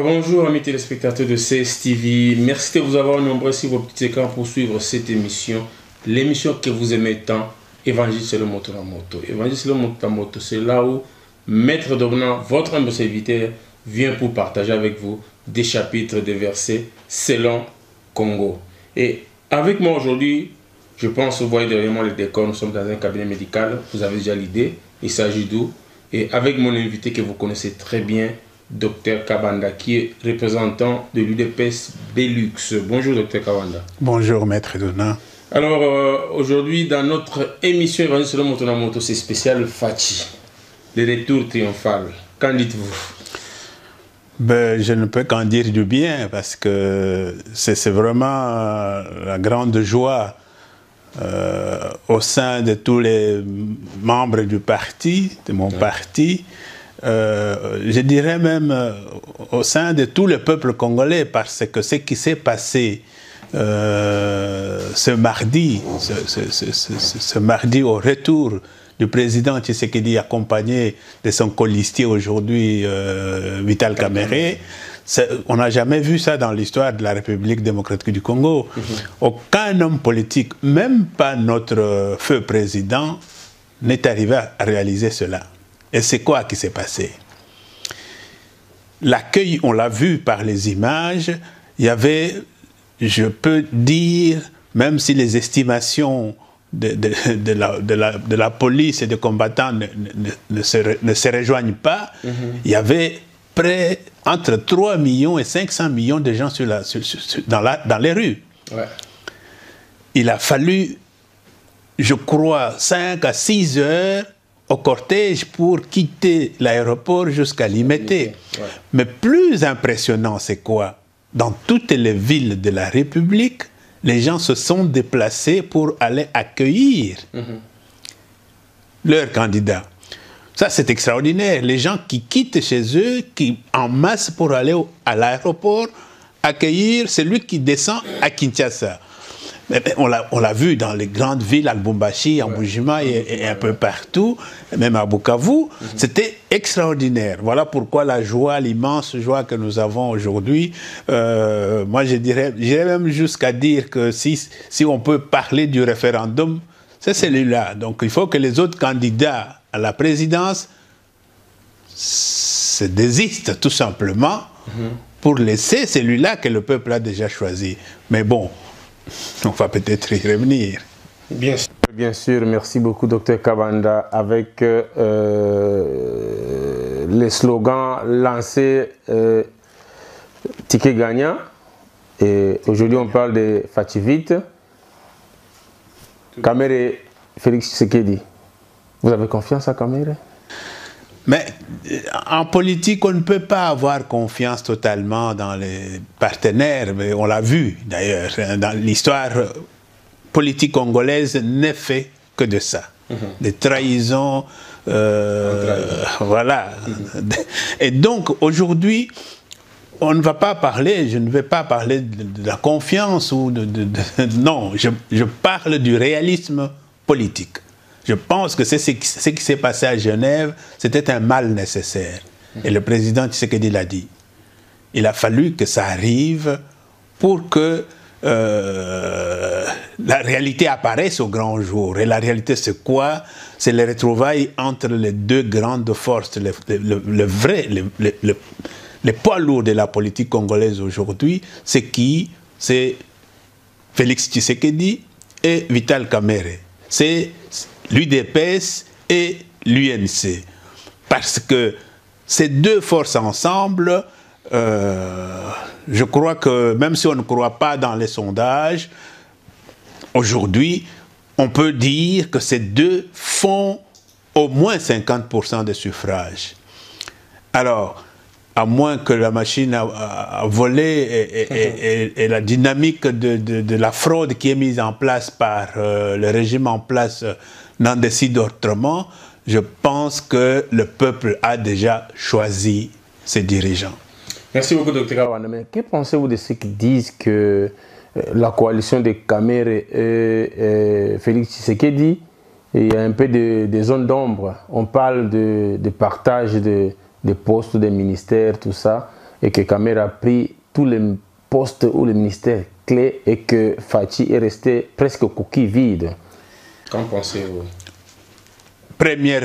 Bonjour amis téléspectateurs de CSTV, merci de vous avoir nombreux sur vos petits écrans pour suivre cette émission, l'émission que vous aimez tant, Évangile selon Moto la Moto. Évangile selon Moto la Moto, c'est là où Maître Dovenant, votre humble serviteur, vient pour partager avec vous des chapitres, des versets selon Congo. Et avec moi aujourd'hui, je pense, vous voyez derrière moi le décor, nous sommes dans un cabinet médical, vous avez déjà l'idée, il s'agit d'où? Et avec mon invité que vous connaissez très bien, Dr Kabanda, qui est représentant de l'UDPS Belux. Bonjour Dr Kabanda. Bonjour Maître Dovenant. Alors aujourd'hui dans notre émission Évangile selon Moto la Moto, c'est spécial Fachi, le retour triomphal. Qu'en dites-vous? Ben, je ne peux qu'en dire du bien parce que c'est vraiment la grande joie au sein de tous les membres du parti, de mon parti. Je dirais même au sein de tout le peuple congolais, parce que ce qui s'est passé ce mardi au retour du président Tshisekedi accompagné de son colistier aujourd'hui, Vital Kamerhe, on n'a jamais vu ça dans l'histoire de la République démocratique du Congo. Aucun homme politique, même pas notre feu président, n'est arrivé à réaliser cela. Et c'est quoi qui s'est passé? L'accueil, on l'a vu par les images, il y avait, je peux dire, même si les estimations de la police et des combattants ne se rejoignent pas, il y avait près entre 3 millions et 500 millions de gens dans les rues. Ouais. Il a fallu, je crois, 5 à 6 heures au cortège pour quitter l'aéroport jusqu'à Limete. Ouais. Mais plus impressionnant, c'est quoi? Dans toutes les villes de la République, les gens se sont déplacés pour aller accueillir leur candidat. Ça, c'est extraordinaire. Les gens qui quittent chez eux, qui en masse pour aller à l'aéroport, accueillir celui qui descend à Kinshasa. On l'a vu dans les grandes villes, à Lubumbashi, en Bujima et un peu partout, même à Bukavu. C'était extraordinaire. Voilà pourquoi la joie, l'immense joie que nous avons aujourd'hui, moi j'irais même jusqu'à dire que si on peut parler du référendum, c'est celui-là. Donc il faut que les autres candidats à la présidence se désistent tout simplement pour laisser celui-là que le peuple a déjà choisi. Mais bon, on va peut-être y revenir. Bien sûr, merci beaucoup Dr Kabanda. Avec les slogans lancés ticket gagnant. Et aujourd'hui on parle de Fachivite. Kamerhe Félix Tshisekedi. Vous avez confiance à Kamerhe? Mais en politique, on ne peut pas avoir confiance totalement dans les partenaires. Mais on l'a vu d'ailleurs. Dans l'histoire politique congolaise n'est fait que de ça. Des trahisons. Voilà. Et donc aujourd'hui, on ne va pas parler, je ne vais pas parler de la confiance ou non, je parle du réalisme politique. Je pense que c'est ce qui s'est passé à Genève, c'était un mal nécessaire. Et le président Tshisekedi l'a dit. Il a fallu que ça arrive pour que la réalité apparaisse au grand jour. Et la réalité, c'est quoi? C'est les retrouvailles entre les deux grandes forces, les poids lourds de la politique congolaise aujourd'hui. C'est qui? C'est Félix Tshisekedi et Vital Kamerhe. C'est l'UDPS et l'UNC. Parce que ces deux forces ensemble, je crois que même si on ne croit pas dans les sondages, aujourd'hui, on peut dire que ces deux font au moins 50% des suffrages. Alors, à moins que la machine a volé et la dynamique de la fraude qui est mise en place par le régime en place n'en décide autrement, je pense que le peuple a déjà choisi ses dirigeants. Merci beaucoup, Dr Kabanda. Mais que pensez-vous de ceux qui disent que la coalition de Kamerhe et Félix Tshisekedi, il y a un peu de zones d'ombre? On parle de partage des postes, des ministères, tout ça. et que Kamer a pris tous les postes ou les ministères clés et que Fachi est resté presque coquille vide. Qu'en pensez-vous? Premier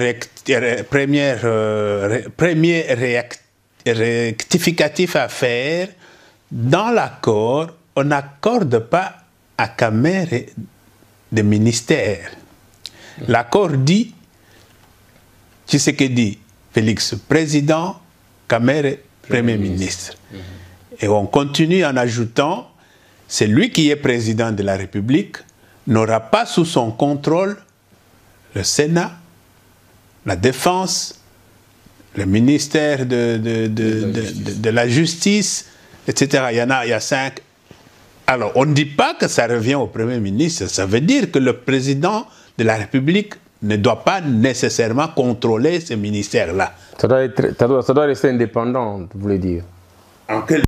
rectificatif à faire, dans l'accord, on n'accorde pas à Kamer des ministères. L'accord dit, Tshisekedi, Félix, président, Kamer, premier ministre. Et on continue en ajoutant, c'est lui qui est président de la République, n'aura pas sous son contrôle le Sénat, la Défense, le ministère de la Justice, etc. Il y a 5. Alors, on ne dit pas que ça revient au Premier ministre. Ça veut dire que le président de la République ne doit pas nécessairement contrôler ces ministères-là. Ça doit rester indépendant, vous voulez dire? En quel...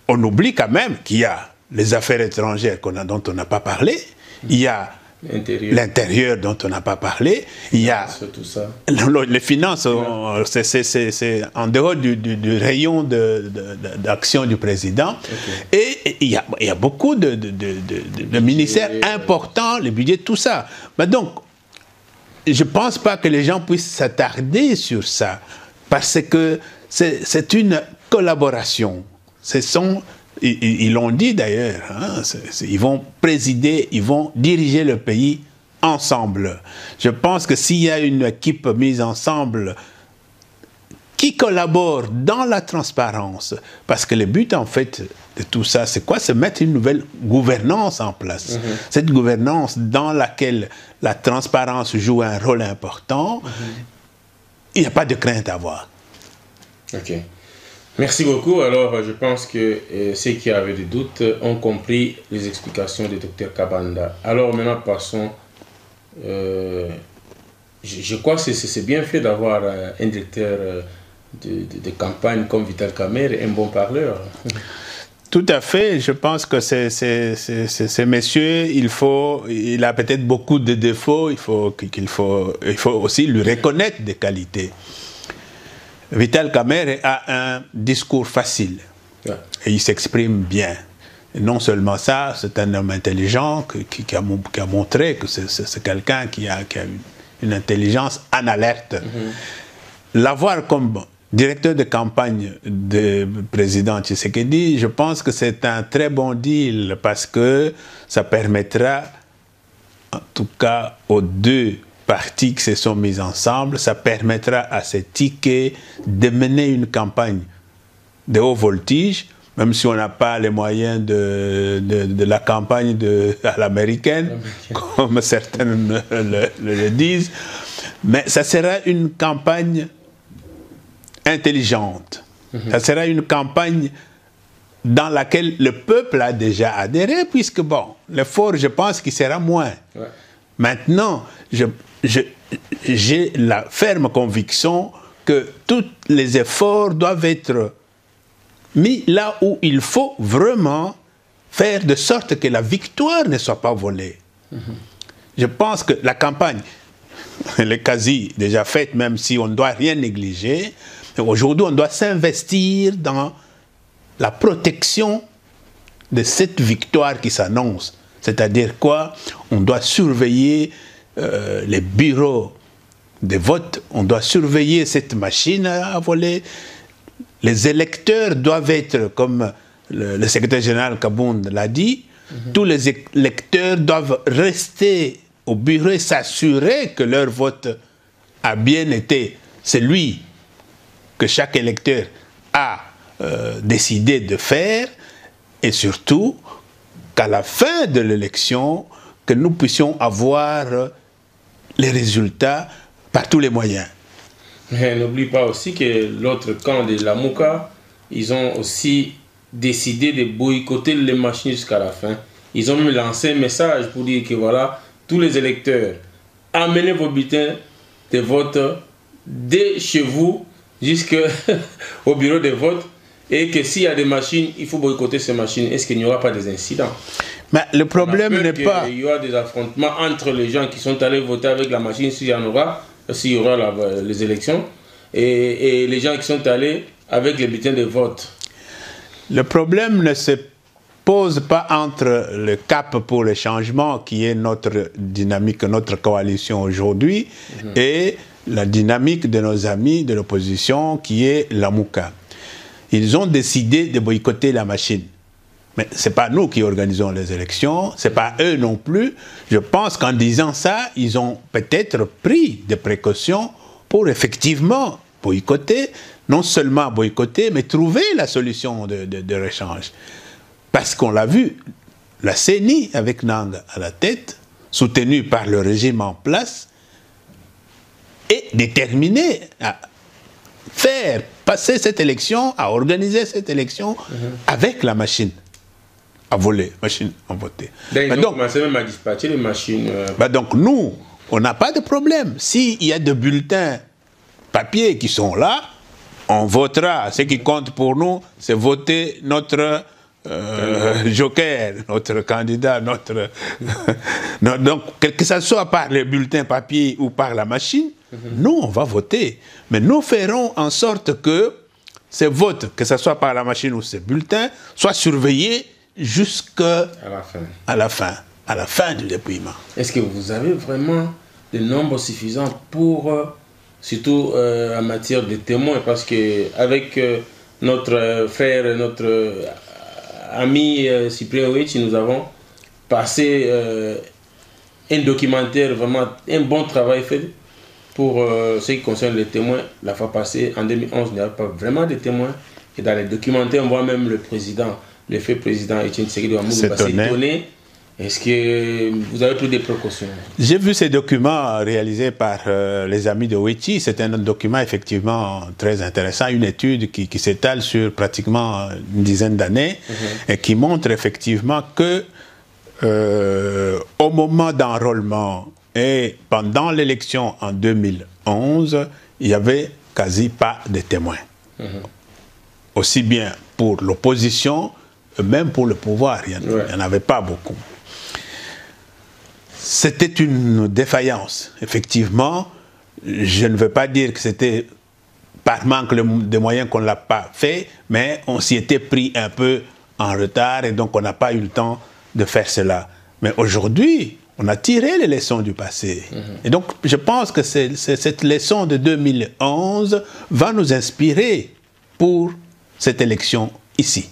On oublie quand même qu'il y a les affaires étrangères dont on n'a pas parlé, il y a l'intérieur dont on n'a pas parlé, il y a tout ça. Les finances, c'est en dehors du rayon d'action du président. Et il y a beaucoup de ministères importants, les budgets, tout ça. Mais donc, je ne pense pas que les gens puissent s'attarder sur ça, parce que c'est une collaboration. Ils l'ont dit d'ailleurs, hein, ils vont présider, ils vont diriger le pays ensemble. Je pense que s'il y a une équipe mise ensemble qui collabore dans la transparence, parce que le but en fait de tout ça, c'est quoi? C'est mettre une nouvelle gouvernance en place. Cette gouvernance dans laquelle la transparence joue un rôle important, il n'y a pas de crainte à avoir. Ok. Merci beaucoup. Alors, je pense que ceux qui avaient des doutes ont compris les explications du Dr Kabanda. Alors, maintenant, passons. Je crois que c'est bien fait d'avoir un directeur de campagne comme Vital Kamerhe, un bon parleur. Tout à fait. Je pense que ces messieurs, il a peut-être beaucoup de défauts. Il faut aussi lui reconnaître des qualités. Vital Kamerhe a un discours facile et il s'exprime bien. Et non seulement ça, c'est un homme intelligent qui a montré que c'est quelqu'un qui a une intelligence en alerte. L'avoir comme directeur de campagne du président Tshisekedi, je pense que c'est un très bon deal parce que ça permettra, en tout cas aux deux partis qui se sont mis ensemble, ça permettra à ces tickets de mener une campagne de haut voltige, même si on n'a pas les moyens de la campagne à l'américaine, comme certains le disent, mais ça sera une campagne intelligente. Ça sera une campagne dans laquelle le peuple a déjà adhéré, puisque bon, l'effort, je pense qu'il sera moins. Maintenant, j'ai la ferme conviction que tous les efforts doivent être mis là où il faut vraiment faire de sorte que la victoire ne soit pas volée. Je pense que la campagne, elle est quasi déjà faite, même si on ne doit rien négliger. Aujourd'hui, on doit s'investir dans la protection de cette victoire qui s'annonce. C'est-à-dire quoi? On doit surveiller les bureaux de vote, on doit surveiller cette machine à voler. Les électeurs doivent être, comme le secrétaire général Kabound l'a dit, tous les électeurs doivent rester au bureau et s'assurer que leur vote a bien été celui que chaque électeur a décidé de faire, et surtout qu'à la fin de l'élection, que nous puissions avoir les résultats par tous les moyens. Mais n'oublie pas aussi que l'autre camp de la Mouka, ils ont aussi décidé de boycotter les machines jusqu'à la fin. Ils ont même lancé un message pour dire que voilà, tous les électeurs, amenez vos bulletins de vote dès chez vous jusqu'au bureau de vote, et que s'il y a des machines, il faut boycotter ces machines. Est-ce qu'il n'y aura pas des incidents? Mais le problème n'est pas... Il y aura des affrontements entre les gens qui sont allés voter avec la machine, s'il y en aura, s'il y aura les élections. et les gens qui sont allés avec les bulletins de vote. Le problème ne se pose pas entre le cap pour le changement, qui est notre dynamique, notre coalition aujourd'hui, et la dynamique de nos amis de l'opposition, qui est la Mouka. Ils ont décidé de boycotter la machine. Mais ce n'est pas nous qui organisons les élections, ce n'est pas eux non plus. Je pense qu'en disant ça, ils ont peut-être pris des précautions pour effectivement boycotter, non seulement boycotter, mais trouver la solution de rechange. Parce qu'on l'a vu, la CENI, avec Nang à la tête, soutenue par le régime en place, est déterminée à faire passer cette élection, à organiser cette élection avec la machine à voler, machine à voter. Ils ont commencé même à dispatcher les machines. Donc nous, on n'a pas de problème. S'il y a des bulletins papier qui sont là, on votera. Ce qui compte pour nous, c'est voter notre joker, notre candidat, notre... Donc, que ce soit par les bulletins papier ou par la machine, nous, on va voter. Mais nous ferons en sorte que ces votes, que ce soit par la machine ou ces bulletins, soient surveillés jusqu'à la fin du dépouillement. Est-ce que vous avez vraiment des nombres suffisants pour, surtout en matière de témoins, parce qu'avec notre frère, notre ami Cyprien Ouéchi, nous avons passé un documentaire, vraiment un bon travail fait pour ce qui concerne les témoins. La fois passée, en 2011, il n'y avait pas vraiment de témoins. Et dans les documentaires, on voit même le président, le fait président Etienne Tshisekedi s'étonner. Est-ce que vous avez pris des précautions? J'ai vu ces documents réalisés par les amis de Ouéchi. C'est un document effectivement très intéressant, une étude qui s'étale sur pratiquement une dizaine d'années et qui montre effectivement que au moment d'enrôlement et pendant l'élection en 2011, il n'y avait quasi pas de témoins. Aussi bien pour l'opposition, même pour le pouvoir, il n'y en avait pas beaucoup. C'était une défaillance, effectivement. Je ne veux pas dire que c'était par manque de moyens qu'on ne l'a pas fait, mais on s'y était pris un peu en retard et donc on n'a pas eu le temps de faire cela. Mais aujourd'hui, on a tiré les leçons du passé. Et donc, je pense que cette leçon de 2011 va nous inspirer pour cette élection ici.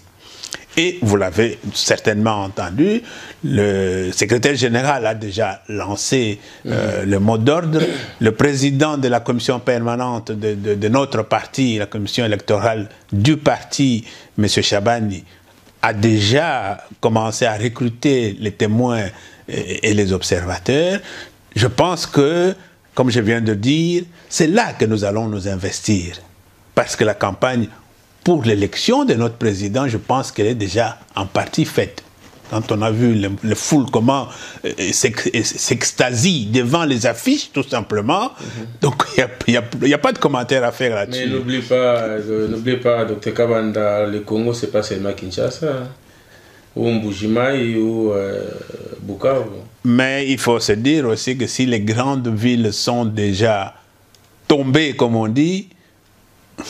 Et vous l'avez certainement entendu, le secrétaire général a déjà lancé le mot d'ordre. Le président de la commission permanente de notre parti, la commission électorale du parti, M. Chabani, a déjà commencé à recruter les témoins et les observateurs. Je pense que, comme je viens de dire, c'est là que nous allons nous investir. Parce que la campagne pour l'élection de notre président, je pense qu'elle est déjà en partie faite. Quand on a vu les foules comment s'extasient devant les affiches, tout simplement, donc il n'y a pas de commentaire à faire là-dessus. Mais n'oubliez pas, Dr Kabanda, le Congo, c'est pas seulement Kinshasa, ou Mbujimaï, ou Bukavu. Mais il faut se dire aussi que si les grandes villes sont déjà tombées, comme on dit,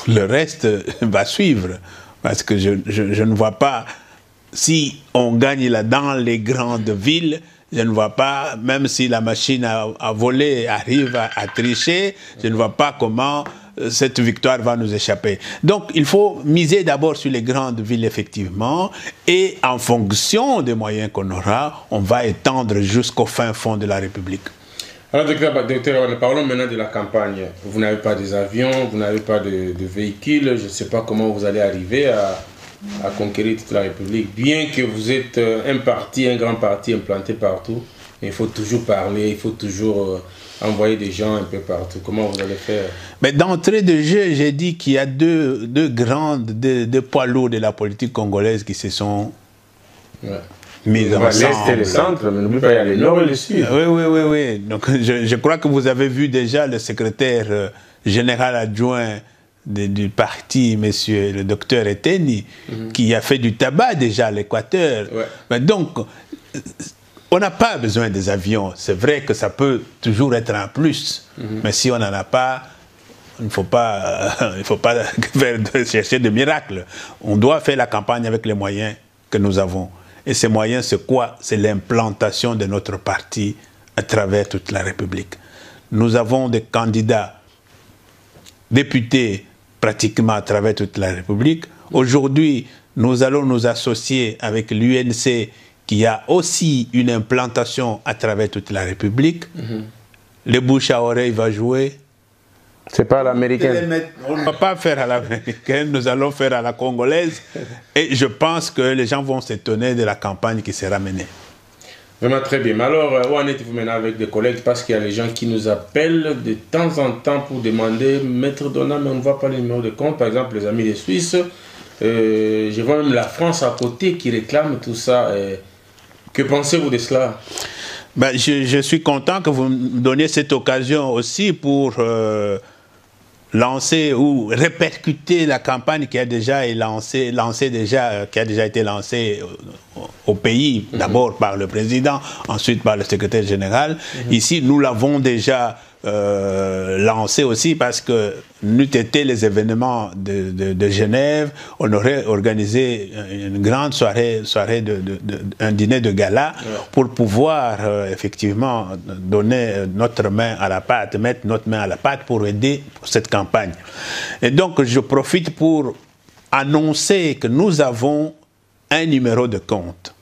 le reste va suivre. Parce que je ne vois pas, si on gagne là dans les grandes villes, je ne vois pas, même si la machine à voler arrive à tricher, je ne vois pas comment cette victoire va nous échapper. Donc il faut miser d'abord sur les grandes villes, effectivement, et en fonction des moyens qu'on aura, on va étendre jusqu'au fin fond de la République. Alors, docteur, parlons maintenant de la campagne. Vous n'avez pas des avions, vous n'avez pas de véhicules. Je ne sais pas comment vous allez arriver à conquérir toute la République. Bien que vous êtes un parti, un grand parti implanté partout, il faut toujours parler, il faut toujours envoyer des gens un peu partout. Comment vous allez faire? Mais d'entrée de jeu, j'ai dit qu'il y a deux poids lourds de la politique congolaise qui se sont... mis ensemble. L'Est et le centre, mais n'oubliez pas, il y a le Nord et le Sud. Oui. Donc, je crois que vous avez vu déjà le secrétaire général adjoint du parti, monsieur le docteur Eteni, qui a fait du tabac déjà à l'Équateur. Donc, on n'a pas besoin des avions. C'est vrai que ça peut toujours être un plus, mais si on n'en a pas, il ne faut pas chercher de miracles. On doit faire la campagne avec les moyens que nous avons. Et ces moyens, c'est quoi? C'est l'implantation de notre parti à travers toute la République. Nous avons des candidats députés pratiquement à travers toute la République. Aujourd'hui, nous allons nous associer avec l'UNC qui a aussi une implantation à travers toute la République. Le bouche à oreille va jouer. C'est pas à l'américaine. On ne va pas faire à l'américaine, nous allons faire à la congolaise. Et je pense que les gens vont s'étonner de la campagne qui sera menée. Vraiment très bien. Mais alors, où en êtes-vous maintenant avec des collègues? Parce qu'il y a les gens qui nous appellent de temps en temps pour demander, Maître Donald, mais on ne voit pas le numéro de compte. Par exemple, les amis des Suisses. Je vois même la France à côté qui réclame tout ça. Que pensez-vous de cela? Ben, je suis content que vous me donniez cette occasion aussi pour lancer ou répercuter la campagne qui a déjà été lancée au pays, d'abord par le président, ensuite par le secrétaire général. Ici, nous l'avons déjà lancé aussi parce que n'eût été les événements de Genève, on aurait organisé une grande soirée un dîner de gala pour pouvoir effectivement donner notre main à la pâte, mettre notre main à la pâte pour aider cette campagne. Et donc je profite pour annoncer que nous avons un numéro de compte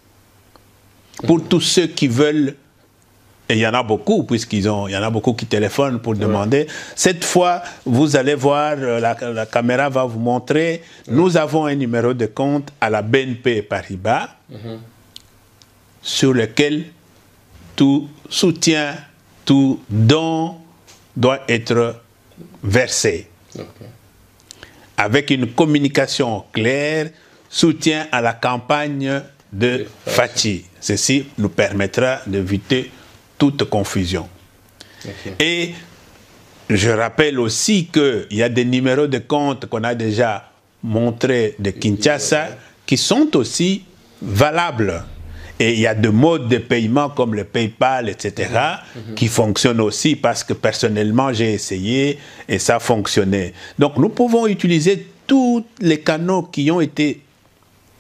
pour tous ceux qui veulent. Et il y en a beaucoup, il y en a beaucoup qui téléphonent pour demander. Cette fois, vous allez voir, la caméra va vous montrer, nous avons un numéro de compte à la BNP Paribas, sur lequel tout soutien, tout don doit être versé. Avec une communication claire, soutien à la campagne de Fachi. Ceci nous permettra d'éviter toute confusion. Et je rappelle aussi qu'il y a des numéros de compte qu'on a déjà montrés de Kinshasa qui sont aussi valables. Et il y a des modes de paiement comme le PayPal, etc., qui fonctionnent aussi parce que personnellement j'ai essayé et ça fonctionnait. Donc nous pouvons utiliser tous les canaux qui ont été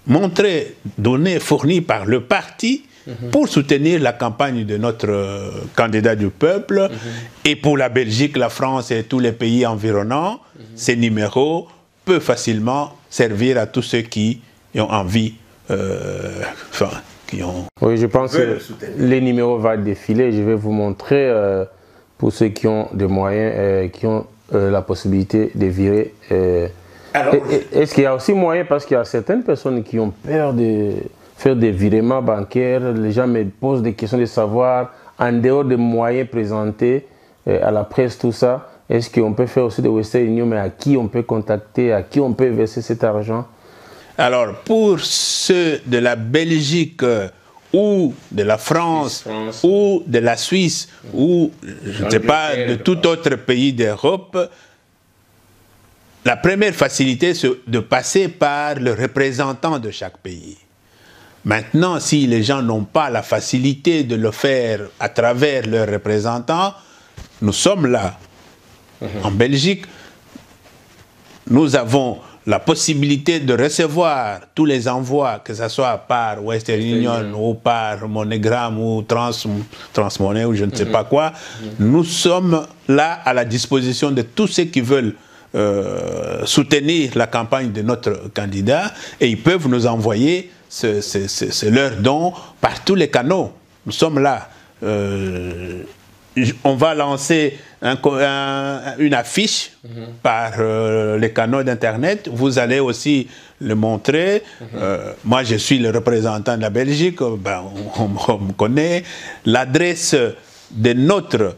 montrés, donnés, fournis par le parti pour soutenir la campagne de notre candidat du peuple. Et pour la Belgique, la France et tous les pays environnants, ces numéros peuvent facilement servir à tous ceux qui ont envie, Oui, je pense que les numéros vont défiler. Je vais vous montrer pour ceux qui ont des moyens, qui ont la possibilité de virer. Est-ce qu'il y a aussi moyen, parce qu'il y a certaines personnes qui ont peur de faire des virements bancaires, les gens me posent des questions de savoir, en dehors des moyens présentés à la presse, tout ça, est-ce qu'on peut faire aussi des Western Union, mais à qui on peut contacter, à qui on peut verser cet argent? Alors, pour ceux de la Belgique ou de la France, ou de la Suisse, ou je ne sais pas, de tout autre pays d'Europe, la première facilité, c'est de passer par le représentant de chaque pays. Maintenant, si les gens n'ont pas la facilité de le faire à travers leurs représentants, nous sommes là. En Belgique, nous avons la possibilité de recevoir tous les envois, que ce soit par Western Union ou par MoneyGram ou Transmoney ou je ne sais pas quoi. Nous sommes là à la disposition de tous ceux qui veulent soutenir la campagne de notre candidat et ils peuvent nous envoyer leur don par tous les canaux. Nous sommes là. On va lancer une affiche par les canaux d'Internet. Vous allez aussi le montrer. Moi, je suis le représentant de la Belgique. Ben, on me connaît. L'adresse de notre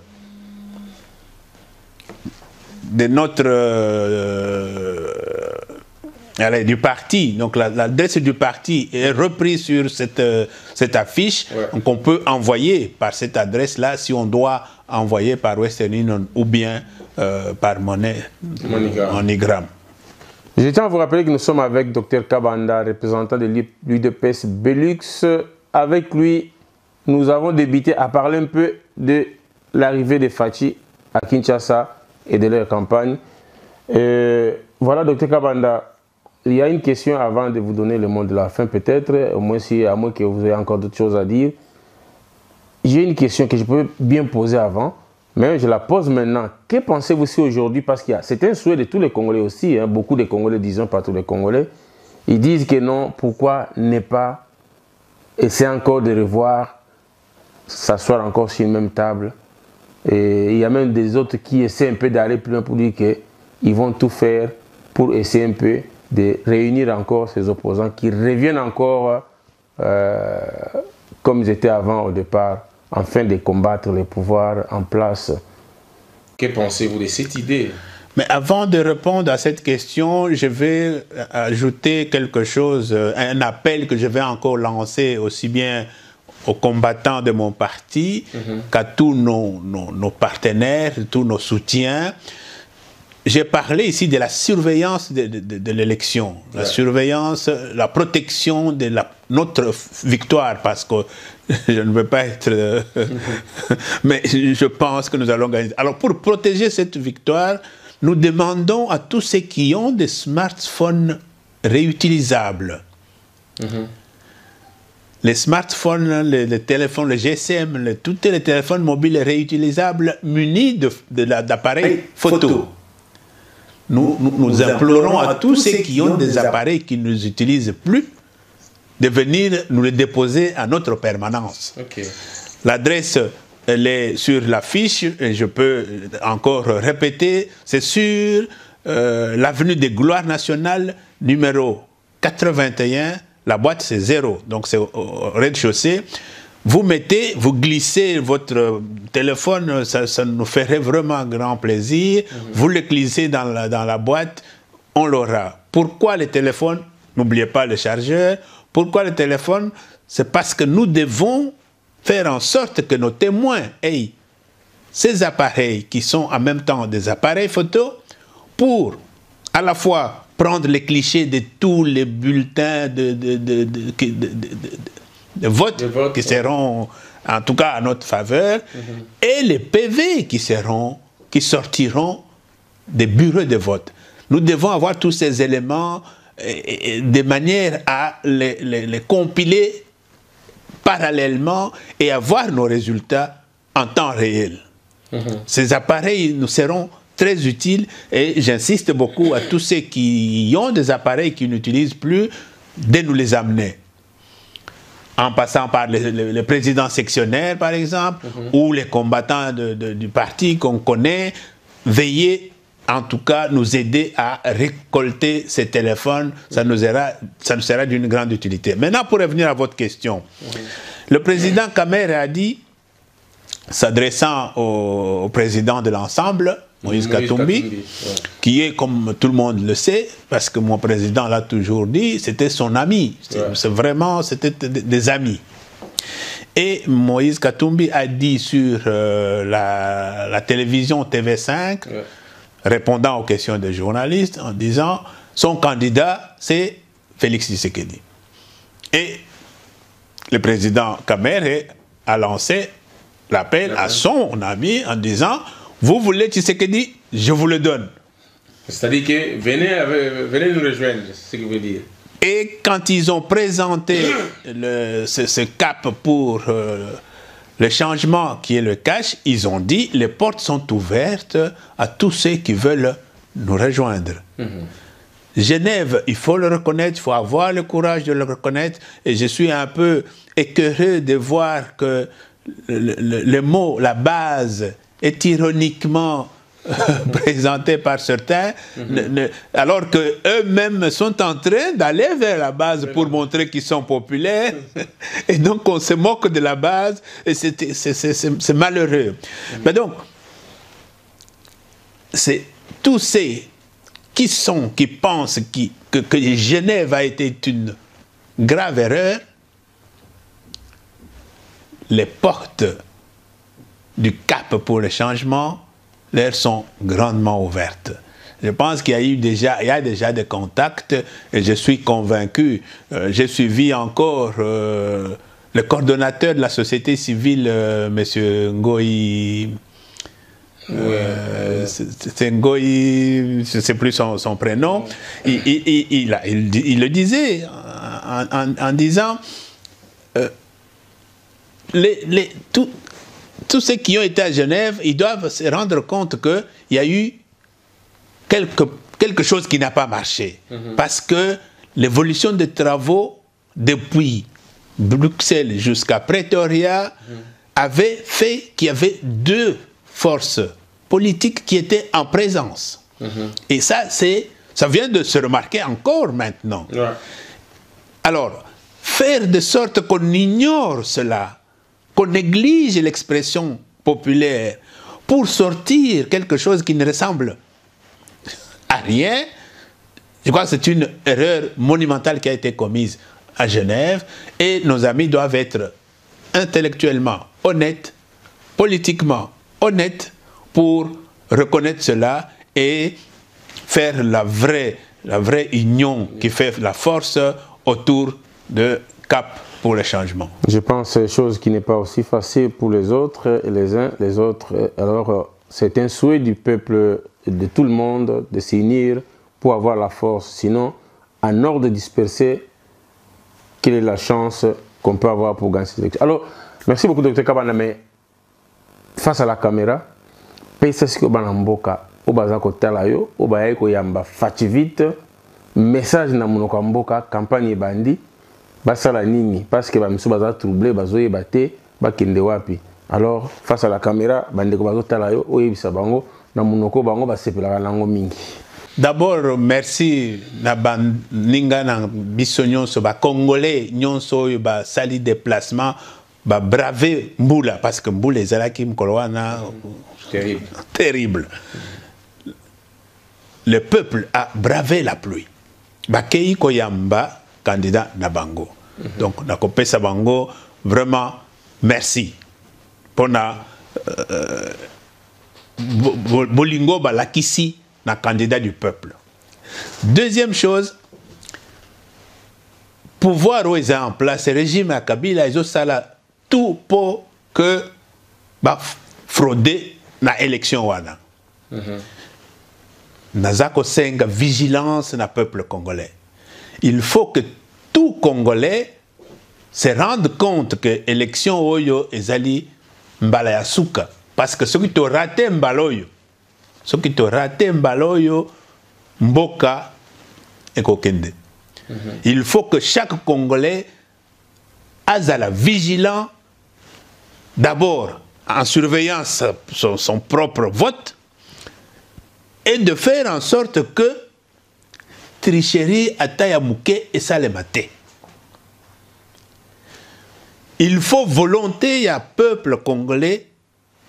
du parti, donc l'adresse du parti est reprise sur cette affiche, donc on peut envoyer par cette adresse-là si on doit envoyer par Western Union ou bien par MoneyGram. Je tiens à vous rappeler que nous sommes avec Dr Kabanda, représentant de l'UDPS Belux. Avec lui, nous avons débuté à parler un peu de l'arrivée de Fachi à Kinshasa et de leur campagne. Voilà, docteur Kabanda, il y a une question avant de vous donner le mot de la fin, peut-être, au moins si, à moins que vous ayez encore d'autres choses à dire. J'ai une question que je peux bien poser avant, mais je la pose maintenant. Que pensez-vous si aujourd'hui, parce que c'est un souhait de tous les Congolais aussi, hein, beaucoup de Congolais, disons pas tous les Congolais, ils disent que non, pourquoi ne pas essayer encore de revoir, s'asseoir encore sur une même table. Et il y a même des autres qui essaient un peu d'aller plus loin pour dire qu'ils vont tout faire pour essayer un peu de réunir encore ces opposants qui reviennent encore comme ils étaient avant au départ, afin de combattre les pouvoirs en place. Que pensez-vous de cette idée? Mais avant de répondre à cette question, je vais ajouter quelque chose, un appel que je vais encore lancer aussi bien aux combattants de mon parti qu'à tous nos partenaires, tous nos soutiens. J'ai parlé ici de la surveillance de l'élection, la surveillance, la protection de notre victoire, parce que je ne veux pas être... mais je pense que nous allons gagner. Alors pour protéger cette victoire, nous demandons à tous ceux qui ont des smartphones réutilisables, les smartphones, les téléphones, le GSM, tous les téléphones mobiles réutilisables munis d'appareils photo. Nous implorons à tous ceux qui ont des appareils qui ne nous utilisent plus de venir nous les déposer à notre permanence. L'adresse, elle est sur la fiche, et je peux encore répéter, c'est sur l'avenue des Gloires nationales, numéro 81, la boîte c'est 0, donc c'est au rez-de-chaussée. Vous glissez votre téléphone, ça nous ferait vraiment grand plaisir. Vous le glissez dans la boîte, on l'aura. Pourquoi le téléphone? N'oubliez pas le chargeur. Pourquoi le téléphone? C'est parce que nous devons faire en sorte que nos témoins aient ces appareils qui sont en même temps des appareils photo pour à la fois prendre les clichés de tous les bulletins de vote qui seront en tout cas à notre faveur et les PV qui sortiront des bureaux de vote. Nous devons avoir tous ces éléments de manière à les compiler parallèlement et avoir nos résultats en temps réel. Ces appareils nous seront très utiles et j'insiste beaucoup à tous ceux qui ont des appareils qui n'utilisent plus de nous les amener. En passant par le président sectionnaire, par exemple, ou les combattants du parti qu'on connaît, veillez en tout cas nous aider à récolter ces téléphones, ça nous sera d'une grande utilité. Maintenant, pour revenir à votre question, le président Kamerhe a dit, s'adressant au président de l'ensemble, Moïse Katumbi, qui est, comme tout le monde le sait, parce que mon président l'a toujours dit, c'était son ami. C'était des amis. Et Moïse Katumbi a dit sur la télévision TV5, répondant aux questions des journalistes, en disant, son candidat, c'est Félix Tshisekedi. Et le président Kamerhe a lancé l'appel à son ami en disant, vous voulez Tshisekedi, je vous le donne. C'est-à-dire que venez nous rejoindre, c'est ce que veut dire. Et quand ils ont présenté ce cap pour le changement qui est le cash, ils ont dit les portes sont ouvertes à tous ceux qui veulent nous rejoindre. Genève, il faut le reconnaître, il faut avoir le courage de le reconnaître. Et je suis un peu écœuré de voir que le mot, la base, est ironiquement présenté par certains, alors qu'eux-mêmes sont en train d'aller vers la base pour montrer qu'ils sont populaires. Et donc, on se moque de la base, et c'est malheureux. Mais donc, c'est tous ceux qui pensent que Genève a été une grave erreur, les portes du cap pour le changement leur sont grandement ouvertes. Je pense qu'il y a déjà des contacts et je suis convaincu. J'ai suivi encore le coordonnateur de la société civile, M. Ngoï Ngoï, je ne sais plus son prénom, il le disait en disant tous ceux qui ont été à Genève, ils doivent se rendre compte qu'il y a eu quelque chose qui n'a pas marché. Parce que l'évolution des travaux depuis Bruxelles jusqu'à Pretoria avait fait qu'il y avait deux forces politiques qui étaient en présence. Et ça vient de se remarquer encore maintenant. Ouais. Alors, faire de sorte qu'on ignore cela, qu'on néglige l'expression populaire pour sortir quelque chose qui ne ressemble à rien, je crois que c'est une erreur monumentale qui a été commise à Genève, et nos amis doivent être intellectuellement honnêtes, politiquement honnêtes, pour reconnaître cela et faire la vraie union qui fait la force autour de Cap pour le changement. Je pense que c'est une chose qui n'est pas aussi facile pour les autres, et les uns les autres. Alors, c'est un souhait du peuple, de tout le monde, de s'unir pour avoir la force. Sinon, en ordre dispersé, quelle est la chance qu'on peut avoir pour gagner ces élections? Alors, merci beaucoup, Dr Kabanda, mais face à la caméra, PSSK Banamboka, Obazako Talayo, Obayeko Yamba Fativite, message na Monoko Mboka, campagne Bandi, Basala Nini, parce que Bamiso Baza troublé, Bazoye Bate, Bakende Wapi. Alors, face à la caméra, Bandeko Bazo Talayo, Oyebisa Bango, na Monoko Bango, Basepela Lango Mingi. D'abord, merci na baninga na biso nyonso ba congolais nyonso oyo ba sali déplacement ba braver Mbula parce que Mbula ezalaki mokolo wana terrible. Le peuple a bravé la pluie. Bakei koyamba candidat na bango. Donc na kopesa bango vraiment merci. Pona bolingo ba lakisi na candidat du peuple. Deuxième chose, pouvoir où ils ont en place, le régime à Kabila, ils ont ça là, tout pour que frauder na élection wana. Nazako senga vigilance na peuple congolais. Il faut que tout Congolais se rende compte que l'élection oyo ezali mbala ya suka, parce que ceux qui t'ont raté mbaloyo, ceux qui t'ont raté mbaloyo mboka ekokende. Il faut que chaque Congolais azala vigilant, d'abord en surveillant son propre vote, et de faire en sorte que tricherie ataya muke et salemate. Il faut volonté ya peuple congolais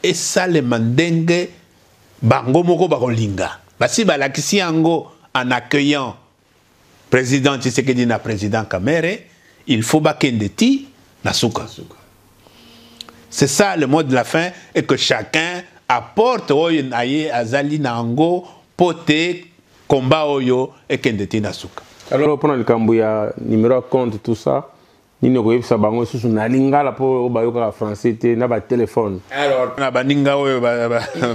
et salemandenge bango moko bakolinga. Basi balakisi yango en accueillant président Tshisekedi na président Kamere, il faut bakende ti na suka. C'est ça le mot de la fin, et que chacun apporte oyo naye azali nango pote combat oyo et kende ti na suka. Alors pour le Kambuya numéro de compte tout ça, ni ne koyebisa bango susu na lingala po bayoka français te na ba téléphone. Alors na baninga oyo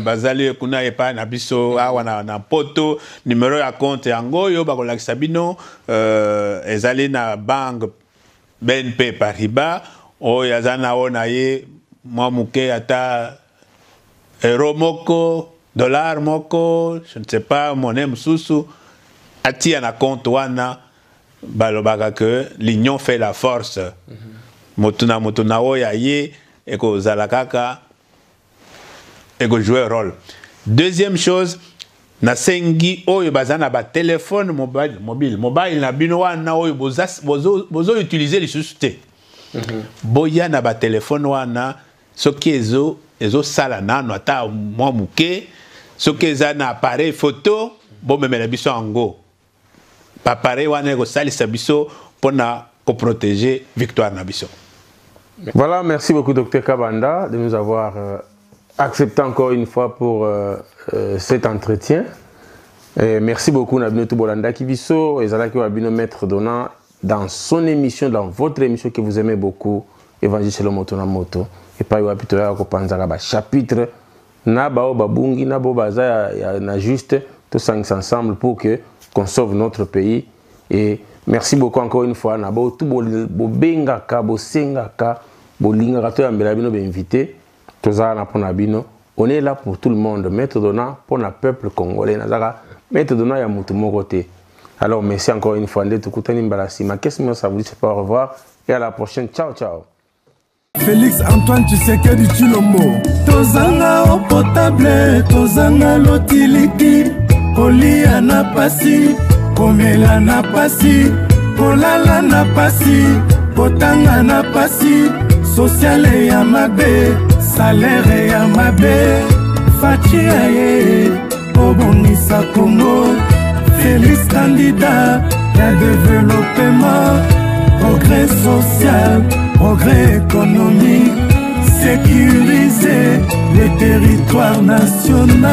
bazali kuna epa na biso awa na poto numéro ya compte yango yo bakolakisa bino ezali na banque BNP Paribas oyo azana ona ye mwa muke ata euro moko dollar moko je ne sais pas monnaie mususu atia na compte wana balobaka que l'union fait la force. Motuna oya ye eko zalakaka eko jouer rôle. Deuxième chose, na sengi oyo bazana ba téléphone mobile na bino wana oyo bozo utiliser les susté. Boya na ba téléphone wana soki ezo sala nano ata mwa muke soki eza na appareil photo bo memela biso ango. Pareil, on est pour protéger Victoire Nabiso. Voilà, merci beaucoup Dr Kabanda de nous avoir accepté encore une fois pour cet entretien. Et merci beaucoup Nabino Bolanda Kibiso et Zalaki Wabino Maître Donnant dans son émission, dans votre émission que vous aimez beaucoup, Évangile Selon Moto na Moto. Et pas Wapitoya Kopanzala chapitre na bao babungi na bo baza na juste tous ensemble pour que qu'on sauve notre pays. Et merci beaucoup encore une fois na bo tout bo benga ka bo senga ka bo linga to yambela bino be invité toza na pona bino. On est là pour tout le monde, maître donnant pour le peuple congolais nazaka maître donnant ya mutu moko te. Alors merci encore une fois ndetu kutani mbalasi ma question ça vous dit c'est pas au revoir et à la prochaine. Ciao ciao. Félix Antoine Tshisekedi Tshilombo tozanga au potable tozanga lotiliki kolia na pasi komela na pasi kolala na pasi kotanga na pasi sociale ya mabe salaire ya mabe fachi aye obongisa Congo Félix candidat ya développement progrès social progrès économique, sécuriser les territoires nationaux.